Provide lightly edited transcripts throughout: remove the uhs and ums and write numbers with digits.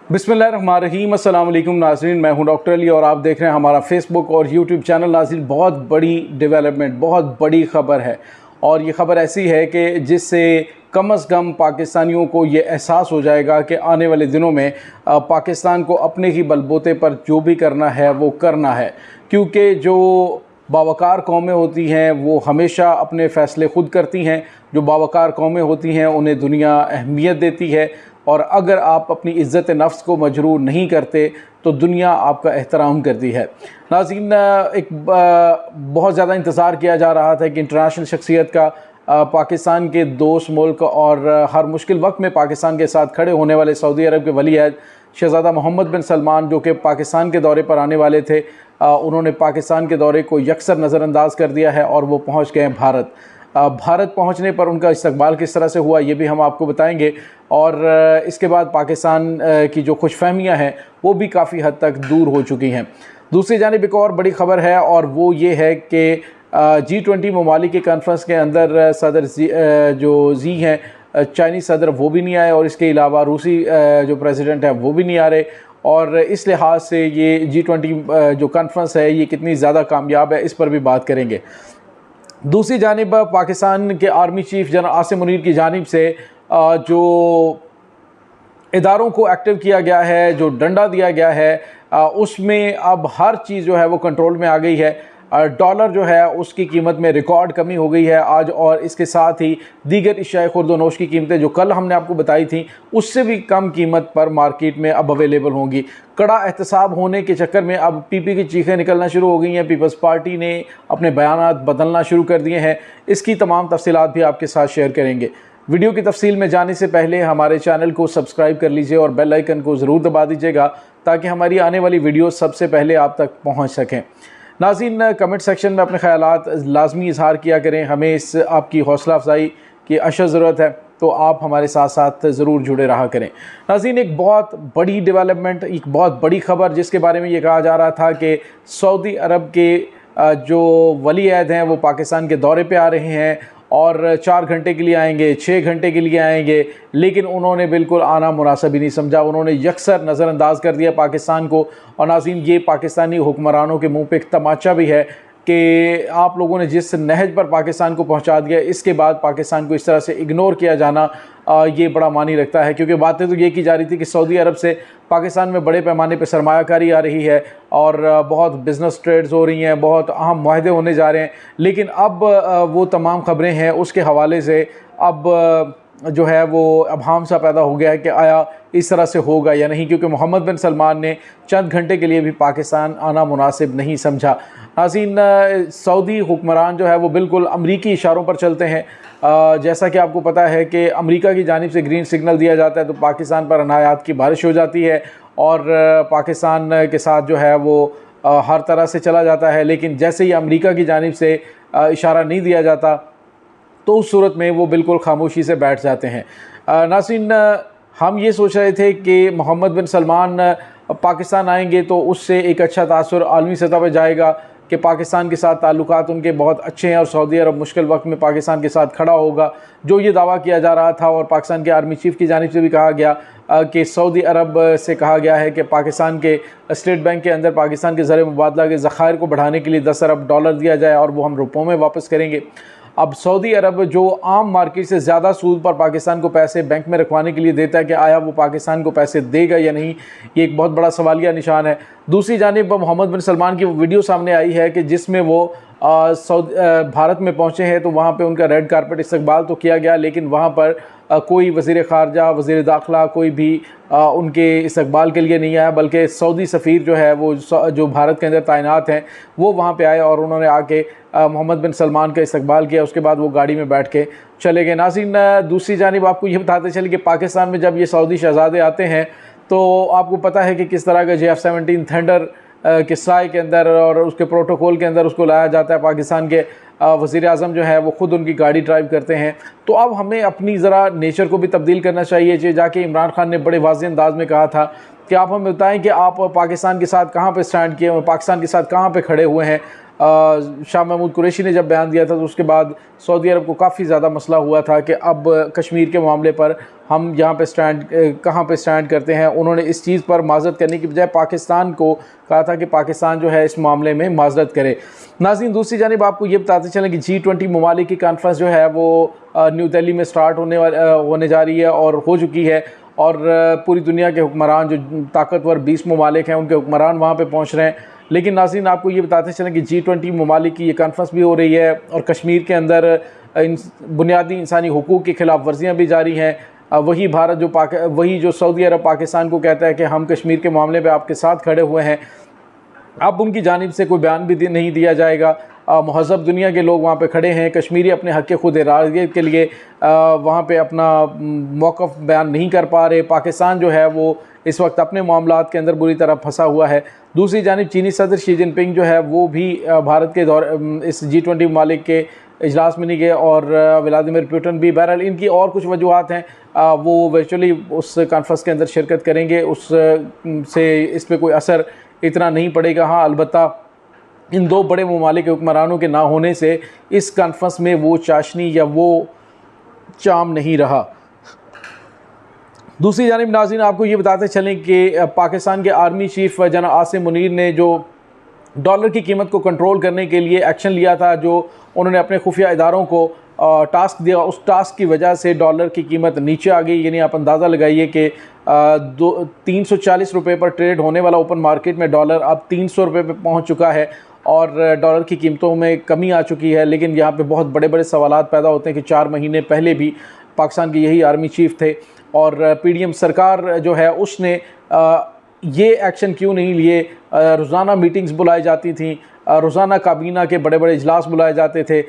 बिस्मिल्लाहिर्रहमानिर्रहीम। अस्सलाम वालेकुम नाज़रीन, मैं हूं डॉक्टर अली और आप देख रहे हैं हमारा फेसबुक और यूट्यूब चैनल। नाज़रीन, बहुत बड़ी डेवलपमेंट, बहुत बड़ी ख़बर है और ये ख़बर ऐसी है कि जिससे कम अज़ कम पाकिस्तानियों को ये एहसास हो जाएगा कि आने वाले दिनों में पाकिस्तान को अपने ही बलबूते पर जो भी करना है वो करना है, क्योंकि जो बावकार कौमें होती हैं वो हमेशा अपने फ़ैसले ख़ुद करती हैं। जो बावकार कौमें होती हैं उन्हें दुनिया अहमियत देती है और अगर आप अपनी इज़्ज़त नफ्स को मजरूर नहीं करते तो दुनिया आपका एहतराम करती है। नाज़रीन, एक बहुत ज़्यादा इंतज़ार किया जा रहा था कि इंटरनेशनल शख्सियत का पाकिस्तान के दोस्त मुल्क और हर मुश्किल वक्त में पाकिस्तान के साथ खड़े होने वाले सऊदी अरब के वली-अहद शहज़ादा मोहम्मद बिन सलमान, जो कि पाकिस्तान के दौरे पर आने वाले थे, उन्होंने पाकिस्तान के दौरे को यकसर नज़रअंदाज कर दिया है और वो पहुँच गए भारत। भारत पहुंचने पर उनका इस्तकबाल किस तरह से हुआ ये भी हम आपको बताएंगे और इसके बाद पाकिस्तान की जो खुशफहमियाँ हैं वो भी काफ़ी हद तक दूर हो चुकी हैं। दूसरी जानिब एक और बड़ी ख़बर है और वो ये है कि G20 ममालिक की कॉन्फ्रेंस के अंदर सदर जी हैं, चाइनीज़ सदर, वो भी नहीं आए और इसके अलावा रूसी जो प्रेसिडेंट है वो भी नहीं आ रहे और इस लिहाज से ये G20 जो कॉन्फ्रेंस है ये कितनी ज़्यादा कामयाब है इस पर भी बात करेंगे। दूसरी जानिब पाकिस्तान के army chief general Asim Munir की जानिब से जो इदारों को एक्टिव किया गया है, जो डंडा दिया गया है, उसमें अब हर चीज़ जो है वो कंट्रोल में आ गई है। डॉलर जो है उसकी कीमत में रिकॉर्ड कमी हो गई है आज और इसके साथ ही दीगर इशाए खुर्दोनोश की कीमतें जो कल हमने आपको बताई थी उससे भी कम कीमत पर मार्केट में अब अवेलेबल होंगी। कड़ा एहतसाब होने के चक्कर में अब पीपी की चीखें निकलना शुरू हो गई हैं। पीपल्स पार्टी ने अपने बयानात बदलना शुरू कर दिए हैं। इसकी तमाम तफसीलात भी आपके साथ शेयर करेंगे। वीडियो की तफसील में जाने से पहले हमारे चैनल को सब्सक्राइब कर लीजिए और बेल आइकन को ज़रूर दबा दीजिएगा ताकि हमारी आने वाली वीडियो सबसे पहले आप तक पहुँच सकें। नाज़रीन, कमेंट सेक्शन में अपने ख़यालात लाजमी इजहार किया करें। हमें इस आपकी हौसला अफजाई की अशद ज़रूरत है, तो आप हमारे साथ साथ ज़रूर जुड़े रहा करें। नाज़रीन, एक बहुत बड़ी डेवलपमेंट, एक बहुत बड़ी ख़बर जिसके बारे में ये कहा जा रहा था कि सऊदी अरब के जो वली-अहद हैं वो पाकिस्तान के दौरे पे आ रहे हैं और 4 घंटे के लिए आएंगे, 6 घंटे के लिए आएंगे, लेकिन उन्होंने बिल्कुल आना मुनासिब ही नहीं समझा। उन्होंने यकसर नज़रअंदाज कर दिया पाकिस्तान को और नाज़रीन, ये पाकिस्तानी हुक्मरानों के मुंह पे एक तमाचा भी है कि आप लोगों ने जिस नहज पर पाकिस्तान को पहुंचा दिया, इसके बाद पाकिस्तान को इस तरह से इग्नोर किया जाना ये बड़ा मानी रखता है। क्योंकि बातें तो ये की जा रही थी कि सऊदी अरब से पाकिस्तान में बड़े पैमाने पर सरमायाकारी आ रही है और बहुत बिज़नेस ट्रेड्स हो रही हैं, बहुत अहम मुआहदे होने जा रहे हैं, लेकिन अब वो तमाम ख़बरें हैं उसके हवाले से अब जो है वो अभाम सा पैदा हो गया है कि आया इस तरह से होगा या नहीं, क्योंकि मोहम्मद बिन सलमान ने चंद घंटे के लिए भी पाकिस्तान आना मुनासिब नहीं समझा। नाज़रीन, सऊदी हुक्मरान जो है वो बिल्कुल अमरीकी इशारों पर चलते हैं। जैसा कि आपको पता है कि अमेरिका की जानिब से ग्रीन सिग्नल दिया जाता है तो पाकिस्तान पर अनायात की बारिश हो जाती है और पाकिस्तान के साथ जो है वो हर तरह से चला जाता है, लेकिन जैसे ही अमेरिका की जानिब से इशारा नहीं दिया जाता तो उस सूरत में वो बिल्कुल खामोशी से बैठ जाते हैं। नाज़रीन, हम ये सोच रहे थे कि मोहम्मद बिन सलमान पाकिस्तान आएंगे तो उससे एक अच्छा तासुर आलमी सतह पर जाएगा कि पाकिस्तान के साथ ताल्लुकात उनके बहुत अच्छे हैं और सऊदी अरब मुश्किल वक्त में पाकिस्तान के साथ खड़ा होगा, जो ये दावा किया जा रहा था। और पाकिस्तान के आर्मी चीफ की जानिब से भी कहा गया कि सऊदी अरब से कहा गया है कि पाकिस्तान के स्टेट बैंक के अंदर पाकिस्तान के ज़र मुबादला के ज़खायर को बढ़ाने के लिए 10 अरब डॉलर दिया जाए और वो हम रुपयों में वापस करेंगे। अब सऊदी अरब जो आम मार्केट से ज़्यादा सूद पर पाकिस्तान को पैसे बैंक में रखवाने के लिए देता है कि आया वो पाकिस्तान को पैसे देगा या नहीं, ये एक बहुत बड़ा सवालिया निशान है। दूसरी जानिब मोहम्मद बिन सलमान की वीडियो सामने आई है कि जिसमें वो भारत में पहुँचे हैं तो वहाँ पे उनका रेड कारपेट इस्तकबाल तो किया गया, लेकिन वहाँ पर कोई वज़ीर ख़ारजा, वज़ीर दाखिला कोई भी उनके इस्तकबाल के लिए नहीं आया, बल्कि सऊदी सफ़ीर जो है वो जो भारत के अंदर तैनात हैं वो वहाँ पे आए और उन्होंने आके मोहम्मद बिन सलमान का इस्तकबाल किया। उसके बाद वो गाड़ी में बैठ के चले गए। नाज़रीन, दूसरी जानिब आपको ये बताते चले कि पाकिस्तान में जब ये सऊदी शहज़ादे आते हैं तो आपको पता है कि किस तरह का JF-17 थंडर के साए के अंदर और उसके प्रोटोकॉल के अंदर उसको लाया जाता है। पाकिस्तान के वज़ीर आज़म जो है वो ख़ुद उनकी गाड़ी ड्राइव करते हैं। तो अब हमें अपनी ज़रा नेचर को भी तब्दील करना चाहिए। जाके इमरान खान ने बड़े वाज़ेह अंदाज में कहा था कि आप हमें बताएं कि आप पाकिस्तान के साथ कहाँ पे स्टैंड किए हुए, पाकिस्तान के साथ कहाँ पे खड़े हुए हैं। शाह महमूद कुरैशी ने जब बयान दिया था तो उसके बाद सऊदी अरब को काफ़ी ज़्यादा मसला हुआ था कि अब कश्मीर के मामले पर हम यहाँ पे कहाँ पे स्टैंड करते हैं। उन्होंने इस चीज़ पर माजरत करने की बजाय पाकिस्तान को कहा था कि पाकिस्तान जो है इस मामले में माजरत करे। नाज़रीन, दूसरी जानिब आपको ये बताते चलें कि G20 ममालिक की कॉन्फ्रेंस जो है वो न्यू दिल्ली में स्टार्ट होने जा रही है और हो चुकी है, और पूरी दुनिया के हुक्मरान जो ताकतवर 20 ममालिक हैं उनके हुक्मरान वहाँ पे पहुँच रहे हैं। लेकिन नाज़रीन, आपको ये बताते चलें कि G20 ममालिक की ये कॉन्फ्रेंस भी हो रही है और कश्मीर के अंदर बुनियादी इंसानी हुकूक़ की खिलाफ वर्जियाँ भी जारी हैं। वही जो सऊदी अरब पाकिस्तान को कहता है कि हम कश्मीर के मामले पे आपके साथ खड़े हुए हैं, अब उनकी जानिब से कोई बयान भी नहीं दिया जाएगा। महज़ब दुनिया के लोग वहाँ पे खड़े हैं, कश्मीरी अपने हक़ खुद इरादत के लिए वहाँ पे अपना मौक़िफ़ बयान नहीं कर पा रहे। पाकिस्तान जो है वो इस वक्त अपने मामलात के अंदर बुरी तरह फंसा हुआ है। दूसरी जानिब चीनी सदर शी जिनपिंग जो है वो भी भारत के इस G20 ममालिक के इजलास में नहीं गए, और व्लादिमीर पुतिन भी। बहरहाल इनकी और कुछ वजूहात हैं, वो वर्चुअली उस कॉन्फ्रेंस के अंदर शिरकत करेंगे, उससे इस पर कोई असर इतना नहीं पड़ेगा। हाँ, अलबत्ता इन दो बड़े ममालिक के हुक्मरानों के ना होने से इस कॉन्फ्रेंस में वो चाशनी या वो चाम नहीं रहा। दूसरी जानिब नाज़रीन, आपको ये बताते चलें कि पाकिस्तान के आर्मी चीफ जनाब आसिम मुनीर ने जो डॉलर की कीमत को कंट्रोल करने के लिए एक्शन लिया था, जो उन्होंने अपने खुफिया इदारों को टास्क दिया, उस टास्क की वजह से डॉलर की कीमत नीचे आ गई। यानी आप अंदाज़ा लगाइए कि 340 रुपये पर ट्रेड होने वाला ओपन मार्केट में डॉलर अब 300 रुपये पर पहुँच चुका है और डॉलर की कीमतों में कमी आ चुकी है। लेकिन यहाँ पे बहुत बड़े बड़े सवालात पैदा होते हैं कि 4 महीने पहले भी पाकिस्तान के यही आर्मी चीफ थे और PDM सरकार जो है उसने ये एक्शन क्यों नहीं लिए। रोज़ाना मीटिंग्स बुलाई जाती थी, रोज़ाना काबीना के बड़े बड़े इजलास बुलाए जाते थे,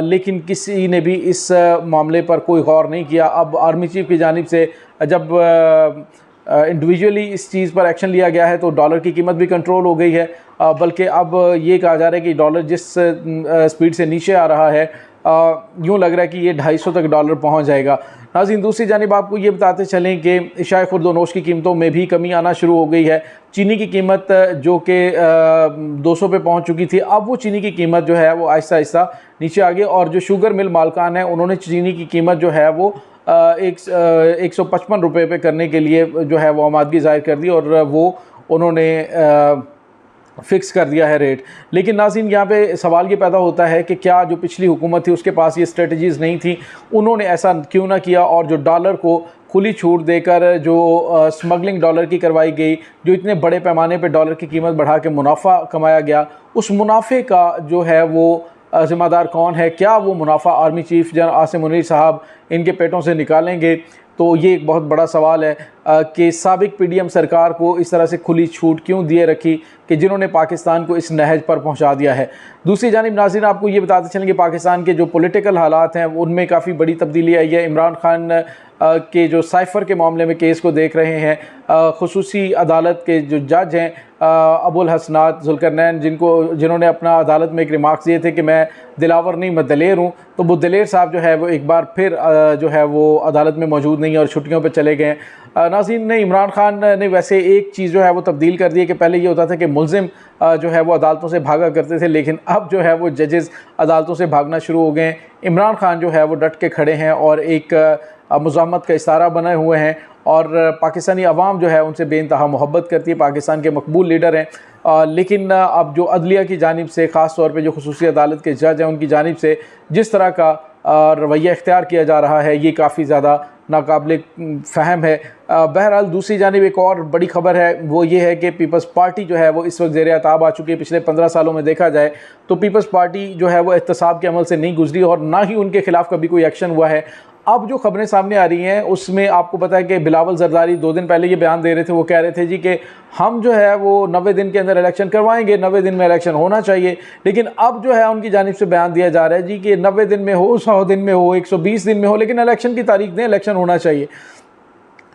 लेकिन किसी ने भी इस मामले पर कोई गौर नहीं किया। अब आर्मी चीफ की जानिब से जब इंडिविजुअली इस चीज़ पर एक्शन लिया गया है तो डॉलर की कीमत भी कंट्रोल हो गई है, बल्कि अब ये कहा जा रहा है कि डॉलर जिस स्पीड से नीचे आ रहा है यूँ लग रहा है कि ये 250 तक डॉलर पहुंच जाएगा। नाज़रीन, दूसरी जानिब आपको ये बताते चलें कि इशाए खुर्द-व-नोश की कीमतों में भी कमी आना शुरू हो गई है। चीनी की कीमत जो कि 200 पे पहुंच चुकी थी, अब वो चीनी की कीमत जो है वो आहिस्ता आहिस्ता नीचे आ गई, और जो शुगर मिल मालकान है उन्होंने चीनी की कीमत जो है वो 155 रुपये पे करने के लिए जो है वो आमादगी ज़ाहिर कर दी और वो उन्होंने फ़िक्स कर दिया है रेट। लेकिन नाज़रीन, यहाँ पे सवाल ये पैदा होता है कि क्या जो पिछली हुकूमत थी उसके पास ये स्ट्रेटजीज़ नहीं थी, उन्होंने ऐसा क्यों ना किया और जो डॉलर को खुली छूट देकर जो स्मगलिंग डॉलर की करवाई गई, जो इतने बड़े पैमाने पे डॉलर की कीमत बढ़ा के मुनाफा कमाया गया, उस मुनाफे का जो है वो ज़िम्मेदार कौन है? क्या वो मुनाफा आर्मी चीफ जनाब आसिम मुनीर साहब इनके पेटों से निकालेंगे? तो ये एक बहुत बड़ा सवाल है कि साबिक PDM सरकार को इस तरह से खुली छूट क्यों दिए रखी कि जिन्होंने पाकिस्तान को इस नहज पर पहुंचा दिया है। दूसरी जानिब नाज़रीन, आपको ये बताते चलें कि पाकिस्तान के जो पॉलिटिकल हालात हैं उनमें काफ़ी बड़ी तब्दीली आई है। इमरान खान के जो साइफ़र के मामले में केस को देख रहे हैं, खुसूसी अदालत के जो जज हैं अबुल हसनात जुल्करनैन, जिन्होंने अपना अदालत में एक रिमार्क्स दिए थे कि मैं दिलावर नहीं मैं दलेर हूँ, तो वो दलेर साहब जो है वो एक बार फिर जो है वो अदालत में मौजूद नहीं है और छुट्टियों पे चले गए। नाज़रीन, ने इमरान खान ने वैसे एक चीज़ जो है वो तब्दील कर दी है कि पहले ये होता था कि मुल्ज़िम जो है वो अदालतों से भागा करते थे, लेकिन अब जो है वो जजेस अदालतों से भागना शुरू हो गए हैं। इमरान खान जो है वो डट के खड़े हैं और एक मुज़ाहमत का इशारा बने हुए हैं और पाकिस्तानी अवाम जो है उनसे बेइंतहा मोहब्बत करती है, पाकिस्तान के मकबूल लीडर हैं। लेकिन अब जो अदलिया की जानिब से, ख़ास तौर पे जो खुसूसी अदालत के जज हैं उनकी जानिब से जिस तरह का रवैया इख्तियार किया जा रहा है, ये काफ़ी ज़्यादा नाकाबिले फ़हम है। बहरहाल दूसरी जानिब एक और बड़ी ख़बर है, वो ये है कि पीपल्स पार्टी जो है वो इस वक्त ज़ेर अताब आ चुकी है। पिछले 15 सालों में देखा जाए तो पीपल्स पार्टी जो है वो एहतसाब के अमल से नहीं गुजरी और ना ही उनके ख़िलाफ़ कभी कोई एक्शन हुआ है। अब जो खबरें सामने आ रही हैं उसमें आपको पता है कि बिलावल जरदारी 2 दिन पहले ये बयान दे रहे थे, वो कह रहे थे जी कि हम जो है वो 90 दिन के अंदर इलेक्शन करवाएंगे, 90 दिन में इलेक्शन होना चाहिए। लेकिन अब जो है उनकी जानिब से बयान दिया जा रहा है जी कि 90 दिन में हो, 100 दिन में हो, 120 दिन में हो, लेकिन इलेक्शन की तारीख दें, इलेक्शन होना चाहिए।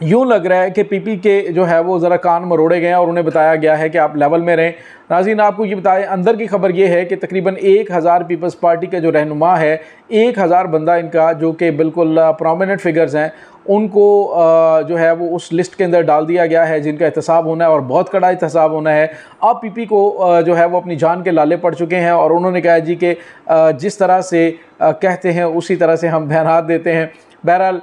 यूँ लग रहा है कि PP के जो है वो ज़रा कान मरोड़े गए हैं और उन्हें बताया गया है कि आप लेवल में रहें। नाज़रीन, आपको ये बताएं, अंदर की खबर ये है कि तकरीबन 1000 पीपल्स पार्टी का जो रहनुमा है, 1000 बंदा इनका जो कि बिल्कुल प्रोमिनेंट फिगर्स हैं, उनको जो है वो उस लिस्ट के अंदर डाल दिया गया है जिनका एहतसाब होना है और बहुत कड़ा एहतसाब होना है। अब पीपी को जो है वो अपनी जान के लाले पड़ चुके हैं और उन्होंने कहा जी कि जिस तरह से कहते हैं उसी तरह से हम बयानात देते हैं। बहरहाल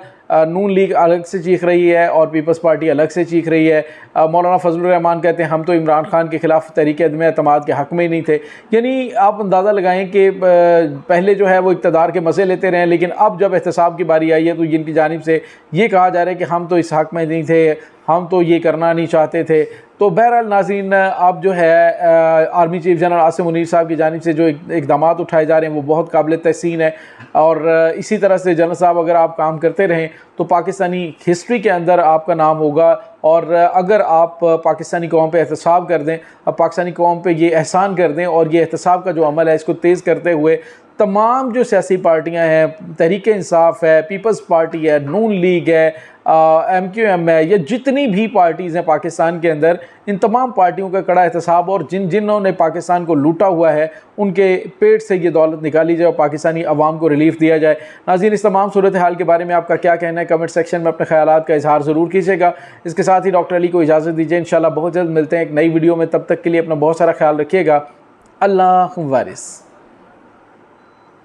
नून लीग अलग से चीख रही है और पीपल्स पार्टी अलग से चीख रही है। मौलाना फजलुर रहमान कहते हैं हम तो इमरान खान के ख़िलाफ़ तहरीक अदम एतमाद के हक़ में ही नहीं थे। यानी आप अंदाज़ा लगाएं कि पहले जो है वो इक़्तिदार के मज़े लेते रहे, लेकिन अब जब एहतसाब की बारी आई है तो जिनकी जानिब से ये कहा जा रहा है कि हम तो इस हक़ में नहीं थे, हम तो ये करना नहीं चाहते थे। तो बहरहाल नाज़रीन, अब जो है army chief general Asim Munir साहब की जानिब से जो इक़दाम उठाए जा रहे हैं वो बहुत काबिल तहसीन है। और इसी तरह से जनरल साहब अगर आप काम करते रहें तो पाकिस्तानी हिस्ट्री के अंदर आपका नाम होगा। और अगर आप पाकिस्तानी कौम पे एहतसाब कर दें, पाकिस्तानी कौम पे ये एहसान कर दें और ये एहतसाब का जो अमल है इसको तेज़ करते हुए तमाम जो सियासी पार्टियां हैं, तहरीक इंसाफ है, पीपल्स पार्टी है, नून लीग है, MQM है, या जितनी भी पार्टीज़ हैं पाकिस्तान के अंदर, इन तमाम पार्टियों का कड़ा एहतसाब और जिन्होंने पाकिस्तान को लूटा हुआ है उनके पेट से ये दौलत निकाली जाए और पाकिस्तानी अवाम को रिलीफ दिया जाए। नाज़रीन, इस तमाम सूरत हाल के बारे में आपका क्या कहना है कमेंट सेक्शन में अपने ख्यालात का इजहार ज़रूर कीजिएगा। इसके साथ ही डॉक्टर अली को इजाज़त दीजिए। इंशाल्लाह बहुत जल्द मिलते हैं एक नई वीडियो में। तब तक के लिए अपना बहुत सारा ख्याल रखिएगा। अल्लाह वारिस।